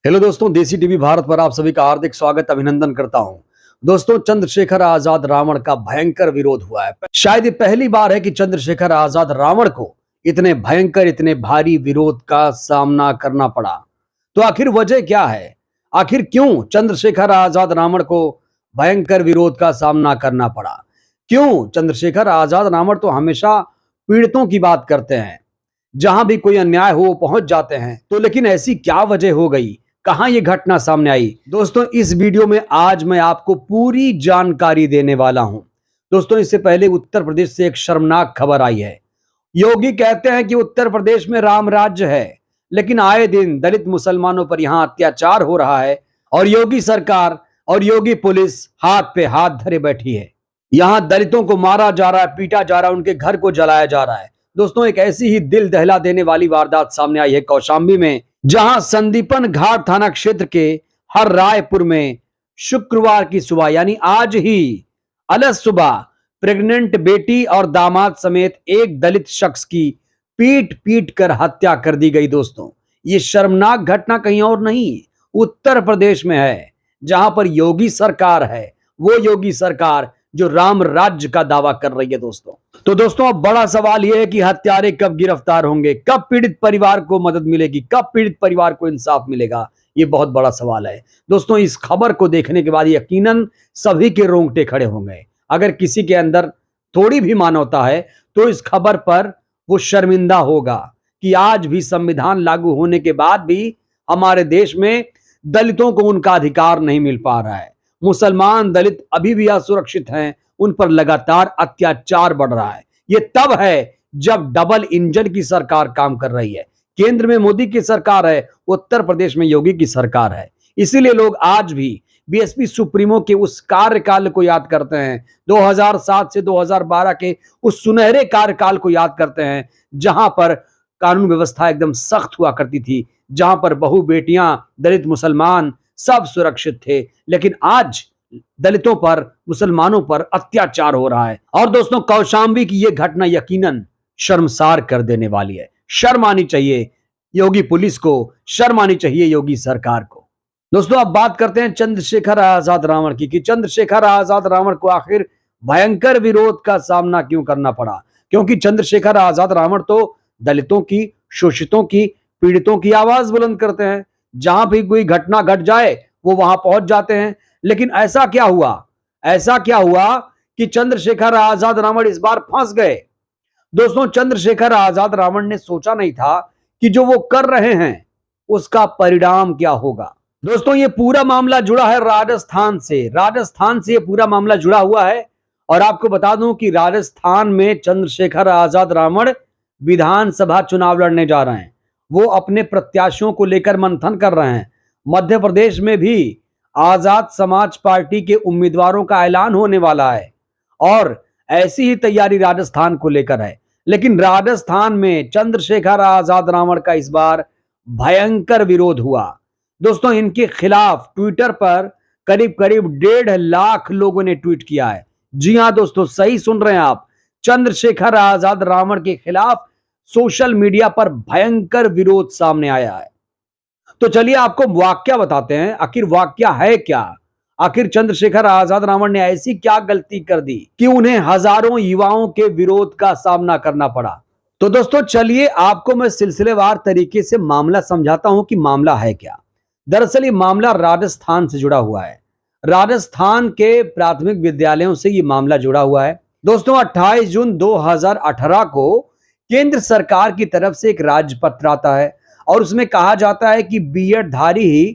Hello दोस्तों, देसी TV Bharat पर आप सभी का हार्दिक स्वागत अभिनंदन करता हूं। दोस्तों, चंद्रशेखर आजाद रावण का भयंकर विरोध हुआ है। शायद ये पहली बार है कि चंद्रशेखर आजाद रावण को इतने भयंकर, इतने भारी विरोध का सामना करना पड़ा। तो आखिर वजह क्या है? आखिर क्यों चंद्रशेखर आजाद रावण को भयंकर विरोध का सामना करना पड़ा? क्यों चंद्रशेखर आजाद रावण तो हमेशा पीड़ितों की बात करते हैं, जहां भी कोई अन्याय हो वो पहुंच जाते हैं। तो लेकिन ऐसी क्या वजह हो गई? कहां ये घटना सामने आई? दोस्तों, इस वीडियो में आज मैं आपको पूरी जानकारी देने वाला हूं। दोस्तों, इससे पहले उत्तर प्रदेश से एक शर्मनाक खबर आई है। योगी कहते हैं कि उत्तर प्रदेश में राम राज्य है, लेकिन आए दिन दलित मुसलमानों पर यहां अत्याचार हो रहा है और योगी सरकार और योगी पुलिस हाथ पे हाथ धरे बैठी है। यहां दलितों को मारा जा रहा है, पीटा जा रहा है, उनके घर को जलाया जा रहा है। दोस्तों, एक ऐसी ही दिल दहला देने वाली वारदात सामने आई है कौशाम्बी में, जहां संदीपन घाट थाना क्षेत्र के हर रायपुर में शुक्रवार की सुबह यानी आज ही अलस सुबह प्रेग्नेंट बेटी और दामाद समेत एक दलित शख्स की पीट पीट कर हत्या कर दी गई। दोस्तों, ये शर्मनाक घटना कहीं और नहीं, उत्तर प्रदेश में है, जहां पर योगी सरकार है। वो योगी सरकार जो राम राज्य का दावा कर रही है। दोस्तों, अब बड़ा सवाल यह है कि हत्यारे कब गिरफ्तार होंगे, कब पीड़ित परिवार को मदद मिलेगी, कब पीड़ित परिवार को इंसाफ मिलेगा? ये बहुत बड़ा सवाल है। दोस्तों, इस खबर को देखने के बाद यकीनन सभी के रोंगटे खड़े होंगे। अगर किसी के अंदर थोड़ी भी मानवता है तो इस खबर पर वो शर्मिंदा होगा कि आज भी संविधान लागू होने के बाद भी हमारे देश में दलितों को उनका अधिकार नहीं मिल पा रहा है। मुसलमान दलित अभी भी असुरक्षित हैं, उन पर लगातार अत्याचार बढ़ रहा है। ये तब है जब डबल इंजन की सरकार काम कर रही है। केंद्र में मोदी की सरकार है, उत्तर प्रदेश में योगी की सरकार है। इसीलिए लोग आज भी बीएसपी सुप्रीमो के उस कार्यकाल को याद करते हैं, 2007 से 2012 के उस सुनहरे कार्यकाल को याद करते हैं, जहां पर कानून व्यवस्था एकदम सख्त हुआ करती थी, जहां पर बहु बेटियां, दलित मुसलमान सब सुरक्षित थे। लेकिन आज दलितों पर, मुसलमानों पर अत्याचार हो रहा है। और दोस्तों, कौशाम्बी की यह घटना यकीनन शर्मसार कर देने वाली है। शर्म आनी चाहिए योगी पुलिस को, शर्म आनी चाहिए योगी सरकार को। दोस्तों, अब बात करते हैं चंद्रशेखर आजाद रावण की कि चंद्रशेखर आजाद रावण को आखिर भयंकर विरोध का सामना क्यों करना पड़ा? क्योंकि चंद्रशेखर आजाद रावण तो दलितों की, शोषितों की, पीड़ितों की आवाज बुलंद करते हैं। जहां भी कोई घटना घट जाए वो वहां पहुंच जाते हैं। लेकिन ऐसा क्या हुआ कि चंद्रशेखर आजाद रावण इस बार फंस गए? दोस्तों, चंद्रशेखर आजाद रावण ने सोचा नहीं था कि जो वो कर रहे हैं उसका परिणाम क्या होगा। दोस्तों, ये पूरा मामला जुड़ा है राजस्थान से ये पूरा मामला जुड़ा हुआ है। और आपको बता दूं कि राजस्थान में चंद्रशेखर आजाद रावण विधानसभा चुनाव लड़ने जा रहे हैं। वो अपने प्रत्याशियों को लेकर मंथन कर रहे हैं। मध्य प्रदेश में भी आजाद समाज पार्टी के उम्मीदवारों का ऐलान होने वाला है और ऐसी ही तैयारी राजस्थान को लेकर है। लेकिन राजस्थान में चंद्रशेखर आजाद रावण का इस बार भयंकर विरोध हुआ। दोस्तों, इनके खिलाफ ट्विटर पर करीब करीब 1.5 लाख लोगों ने ट्वीट किया है। जी हां दोस्तों, सही सुन रहे हैं आप, चंद्रशेखर आजाद रावण के खिलाफ सोशल मीडिया पर भयंकर विरोध सामने आया है। तो चलिए आपको वाकया बताते हैं। आखिर वाकया है क्या? आखिर चंद्रशेखर आजाद रावण ने ऐसी क्या गलती कर दी कि उन्हें हजारों युवाओं के विरोध का सामना करना पड़ा? तो दोस्तों, चलिए आपको मैं सिलसिलेवार तरीके से मामला समझाता हूं कि मामला है क्या। दरअसल ये मामला राजस्थान से जुड़ा हुआ है। राजस्थान के प्राथमिक विद्यालयों से ये मामला जुड़ा हुआ है। दोस्तों, 28 जून 2018 को केंद्र सरकार की तरफ से एक राजपत्र आता है और उसमें कहा जाता है कि बीएड धारी ही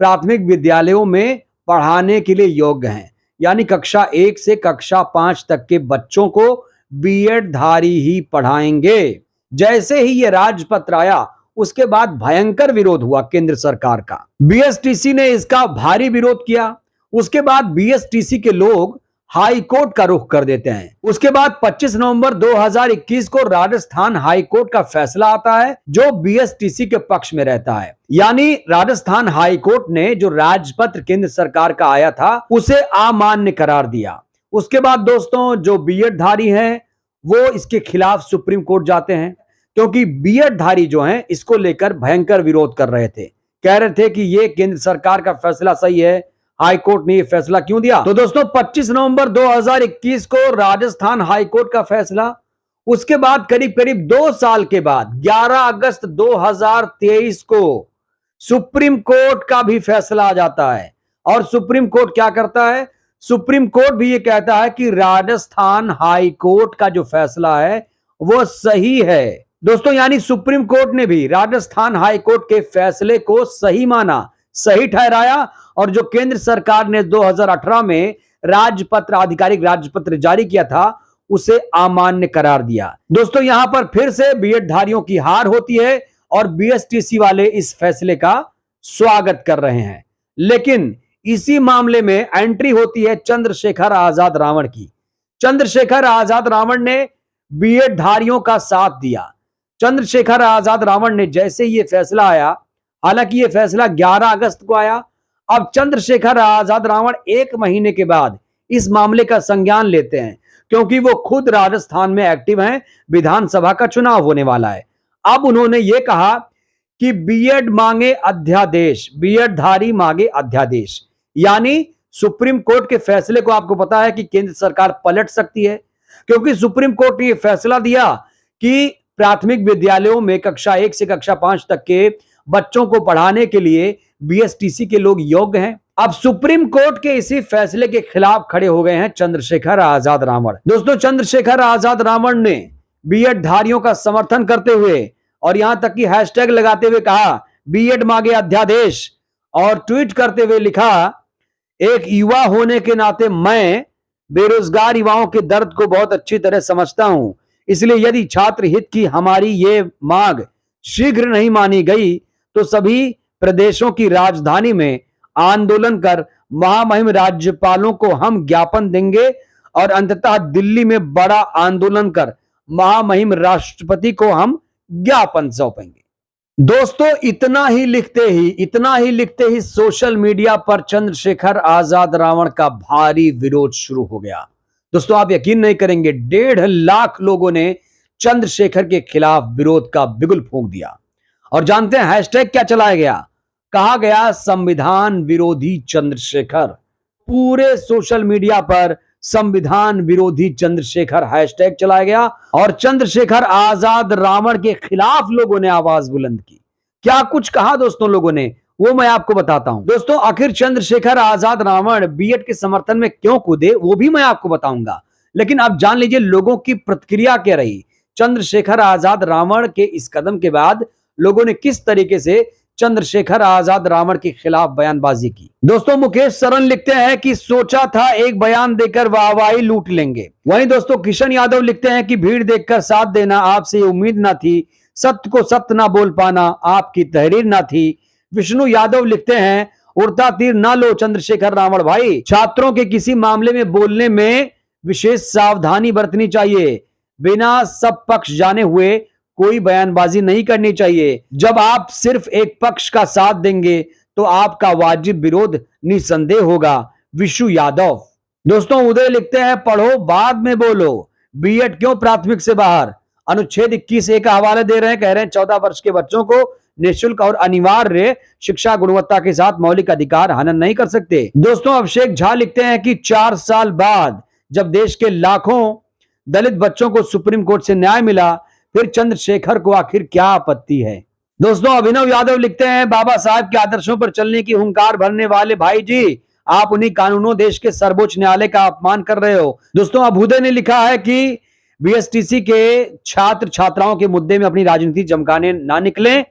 प्राथमिक विद्यालयों में पढ़ाने के लिए योग्य हैं। यानी कक्षा 1 से कक्षा 5 तक के बच्चों को बीएड धारी ही पढ़ाएंगे। जैसे ही ये राजपत्र आया, उसके बाद भयंकर विरोध हुआ केंद्र सरकार का। बीएसटीसी ने इसका भारी विरोध किया। उसके बाद बीएसटीसी के लोग हाई कोर्ट का रुख कर देते हैं। उसके बाद 25 नवंबर 2021 को राजस्थान हाई कोर्ट का फैसला आता है, जो बीएसटीसी के पक्ष में रहता है। यानी राजस्थान हाई कोर्ट ने जो राजपत्र केंद्र सरकार का आया था उसे अमान्य करार दिया। उसके बाद दोस्तों, जो बीएड धारी हैं वो इसके खिलाफ सुप्रीम कोर्ट जाते हैं, क्योंकि बीएड धारी जो हैं इसको लेकर भयंकर विरोध कर रहे थे कह रहे थे कि ये केंद्र सरकार का फैसला सही है, हाईकोर्ट ने ये फैसला क्यों दिया। तो दोस्तों 25 नवंबर 2021 को राजस्थान हाईकोर्ट का फैसला, उसके बाद करीब करीब 2 साल के बाद 11 अगस्त 2023 को सुप्रीम कोर्ट का भी फैसला आ जाता है। और सुप्रीम कोर्ट क्या करता है, सुप्रीम कोर्ट भी ये कहता है कि राजस्थान हाई कोर्ट का जो फैसला है वो सही है। दोस्तों यानी सुप्रीम कोर्ट ने भी राजस्थान हाई कोर्ट के फैसले को सही माना, सही ठहराया, और जो केंद्र सरकार ने 2018 में राजपत्र, आधिकारिक राजपत्र जारी किया था, उसे अमान्य करार दिया। दोस्तों यहां पर फिर से बीएड धारियों की हार होती है और बीएसटीसी वाले इस फैसले का स्वागत कर रहे हैं। लेकिन इसी मामले में एंट्री होती है चंद्रशेखर आजाद रावण की। चंद्रशेखर आजाद रावण ने बीएड धारियों का साथ दिया। चंद्रशेखर आजाद रावण ने जैसे ये फैसला आया, हालांकि ये फैसला 11 अगस्त को आया, अब चंद्रशेखर आजाद रावण 1 महीने के बाद इस मामले का संज्ञान लेते हैं, क्योंकि वो खुद राजस्थान में एक्टिव हैं, विधानसभा का चुनाव होने वाला है। अब उन्होंने ये कहा कि बीएड मांगे अध्यादेश, बीएड धारी मांगे अध्यादेश, यानी सुप्रीम कोर्ट के फैसले को आपको पता है कि केंद्र सरकार पलट सकती है, क्योंकि सुप्रीम कोर्ट ने यह फैसला दिया कि प्राथमिक विद्यालयों में कक्षा 1 से कक्षा 5 तक के बच्चों को पढ़ाने के लिए बीएसटीसी के लोग योग्य हैं। अब सुप्रीम कोर्ट के इसी फैसले के खिलाफ खड़े हो गए हैं चंद्रशेखर आजाद रावण। दोस्तों चंद्रशेखर आजाद रावण ने बीएड धारियों का समर्थन करते हुए और यहां तक कि हैशटैग लगाते हुए कहा बीएड मांगे अध्यादेश, और ट्वीट करते हुए लिखा, एक युवा होने के नाते मैं बेरोजगार युवाओं के दर्द को बहुत अच्छी तरह समझता हूं, इसलिए यदि छात्र हित की हमारी ये मांग शीघ्र नहीं मानी गई तो सभी प्रदेशों की राजधानी में आंदोलन कर महामहिम राज्यपालों को हम ज्ञापन देंगे और अंततः दिल्ली में बड़ा आंदोलन कर महामहिम राष्ट्रपति को हम ज्ञापन सौंपेंगे। दोस्तों इतना ही लिखते ही सोशल मीडिया पर चंद्रशेखर आजाद रावण का भारी विरोध शुरू हो गया। दोस्तों आप यकीन नहीं करेंगे, 1.5 लाख लोगों ने चंद्रशेखर के खिलाफ विरोध का बिगुल फूंक दिया। और जानते हैं हैशटैग क्या चलाया गया, कहा गया संविधान विरोधी चंद्रशेखर। पूरे सोशल मीडिया पर संविधान विरोधी चंद्रशेखर हैशटैग चलाया गया और चंद्रशेखर आजाद रावण के खिलाफ लोगों ने आवाज बुलंद की। क्या कुछ कहा दोस्तों लोगों ने, वो मैं आपको बताता हूं। दोस्तों आखिर चंद्रशेखर आजाद रावण बीएड के समर्थन में क्यों कूदे, वो भी मैं आपको बताऊंगा, लेकिन आप जान लीजिए लोगों की प्रतिक्रिया क्या रही। चंद्रशेखर आजाद रावण के इस कदम के बाद लोगों ने किस तरीके से चंद्रशेखर आजाद रावण के खिलाफ बयानबाजी की। दोस्तों मुकेश सरन लिखते हैं कि सोचा था एक बयान देकर वाहवाही लूट लेंगे। वहीं दोस्तों किशन यादव लिखते हैं कि भीड़ देखकर साथ देना आपसे उम्मीद ना थी, सत्य को सत्य ना बोल पाना आपकी तहरीर ना थी। विष्णु यादव लिखते हैं उड़ता तीर ना लो चंद्रशेखर रावण भाई, छात्रों के किसी मामले में बोलने में विशेष सावधानी बरतनी चाहिए, बिना सब पक्ष जाने हुए कोई बयानबाजी नहीं करनी चाहिए। जब आप सिर्फ एक पक्ष का साथ देंगे तो आपका वाजिब विरोध निसंदेह होगा। विशु यादव। दोस्तों उदय लिखते हैं पढ़ो बाद में बोलो, बीएड क्यों प्राथमिक से बाहर। अनुच्छेद 21A का हवाला दे रहे हैं, कह रहे हैं 14 वर्ष के बच्चों को निःशुल्क और अनिवार्य शिक्षा गुणवत्ता के साथ मौलिक अधिकार हनन नहीं कर सकते। दोस्तों अभिषेक झा लिखते हैं कि 4 साल बाद जब देश के लाखों दलित बच्चों को सुप्रीम कोर्ट से न्याय मिला, फिर चंद्रशेखर को आखिर क्या आपत्ति है। दोस्तों अभिनव यादव लिखते हैं बाबा साहब के आदर्शों पर चलने की हुंकार भरने वाले भाई जी, आप उन्हीं कानूनों देश के सर्वोच्च न्यायालय का अपमान कर रहे हो। दोस्तों अभुदय ने लिखा है कि बीएसटीसी के छात्र छात्राओं के मुद्दे में अपनी राजनीति चमकाने ना निकलें।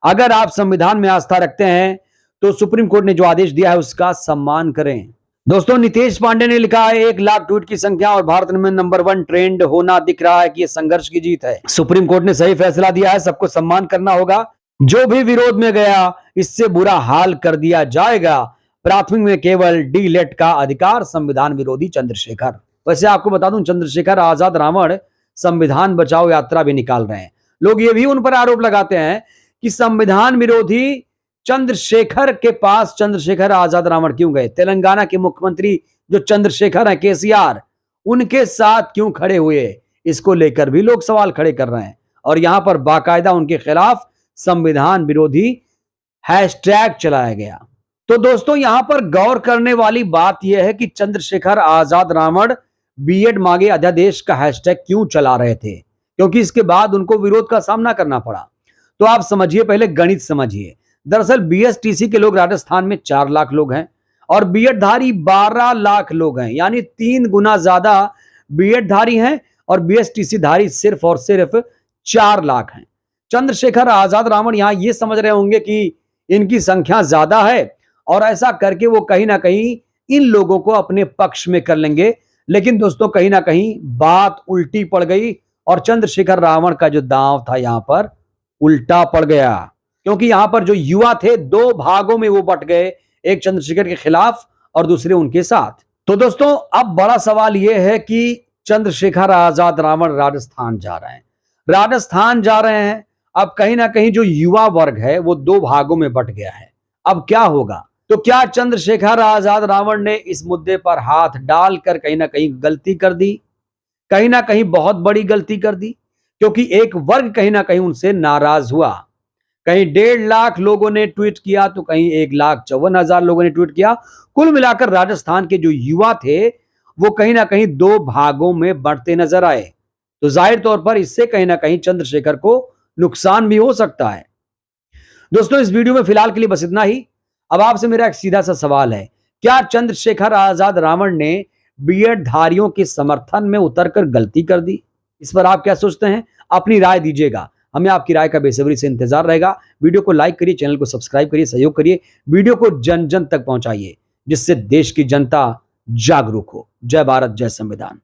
अगर आप संविधान में आस्था रखते हैं तो सुप्रीम कोर्ट ने जो आदेश दिया है उसका सम्मान करें। दोस्तों नितेश पांडे ने लिखा है 1 लाख ट्वीट की संख्या और भारत में नंबर 1 ट्रेंड होना दिख रहा है कि यह संघर्ष की जीत है। सुप्रीम कोर्ट ने सही फैसला दिया है, सबको सम्मान करना होगा। जो भी विरोध में गया इससे बुरा हाल कर दिया जाएगा। प्राथमिक में केवल डीलेट का अधिकार, संविधान विरोधी चंद्रशेखर। वैसे आपको बता दूं चंद्रशेखर आजाद रावण संविधान बचाओ यात्रा भी निकाल रहे हैं। लोग ये भी उन पर आरोप लगाते हैं कि संविधान विरोधी चंद्रशेखर के पास चंद्रशेखर आजाद रावण क्यों गए। तेलंगाना के मुख्यमंत्री जो चंद्रशेखर हैं, केसीआर, उनके साथ क्यों खड़े हुए, इसको लेकर भी लोग सवाल खड़े कर रहे हैं। और यहां पर बाकायदा उनके खिलाफ संविधान विरोधी हैशटैग चलाया गया। तो दोस्तों यहां पर गौर करने वाली बात यह है कि चंद्रशेखर आजाद रावण बीएड मांगे अध्यादेश का हैशटैग क्यों चला रहे थे, क्योंकि इसके बाद उनको विरोध का सामना करना पड़ा। तो आप समझिए, पहले गणित समझिए। दरअसल बीएसटीसी के लोग राजस्थान में 4 लाख लोग हैं और बीएड धारी 12 लाख लोग हैं, यानी 3 गुना ज्यादा बीएड धारी हैं और बीएसटीसी धारी सिर्फ और सिर्फ 4 लाख हैं। चंद्रशेखर आजाद रावण यहां ये समझ रहे होंगे कि इनकी संख्या ज्यादा है और ऐसा करके वो कहीं ना कहीं इन लोगों को अपने पक्ष में कर लेंगे। लेकिन दोस्तों कहीं ना कहीं बात उल्टी पड़ गई और चंद्रशेखर रावण का जो दांव था यहां पर उल्टा पड़ गया, क्योंकि यहां पर जो युवा थे 2 भागों में वो बट गए, एक चंद्रशेखर के खिलाफ और दूसरे उनके साथ। तो दोस्तों अब बड़ा सवाल यह है कि चंद्रशेखर आजाद रावण राजस्थान जा रहे हैं, अब कहीं ना कहीं जो युवा वर्ग है वो 2 भागों में बट गया है। अब क्या होगा? तो क्या चंद्रशेखर आजाद रावण ने इस मुद्दे पर हाथ डालकर कहीं ना कहीं गलती कर दी? कहीं ना कहीं बहुत बड़ी गलती कर दी, क्योंकि एक वर्ग कहीं ना कहीं उनसे नाराज हुआ। कहीं 1.5 लाख लोगों ने ट्वीट किया तो कहीं 1,54,000 लोगों ने ट्वीट किया। कुल मिलाकर राजस्थान के जो युवा थे वो कहीं ना कहीं 2 भागों में बढ़ते नजर आए। तो जाहिर तौर पर इससे कहीं ना कहीं चंद्रशेखर को नुकसान भी हो सकता है। दोस्तों इस वीडियो में फिलहाल के लिए बस इतना ही। अब आपसे मेरा एक सीधा सा सवाल है, क्या चंद्रशेखर आजाद रावण ने बीएड धारियों के समर्थन में उतरकर गलती कर दी? इस पर आप क्या सोचते हैं? अपनी राय दीजिएगा, हमें आपकी राय का बेसब्री से इंतजार रहेगा। वीडियो को लाइक करिए, चैनल को सब्सक्राइब करिए, सहयोग करिए, वीडियो को जन जन तक पहुंचाइए, जिससे देश की जनता जागरूक हो। जय भारत, जय संविधान।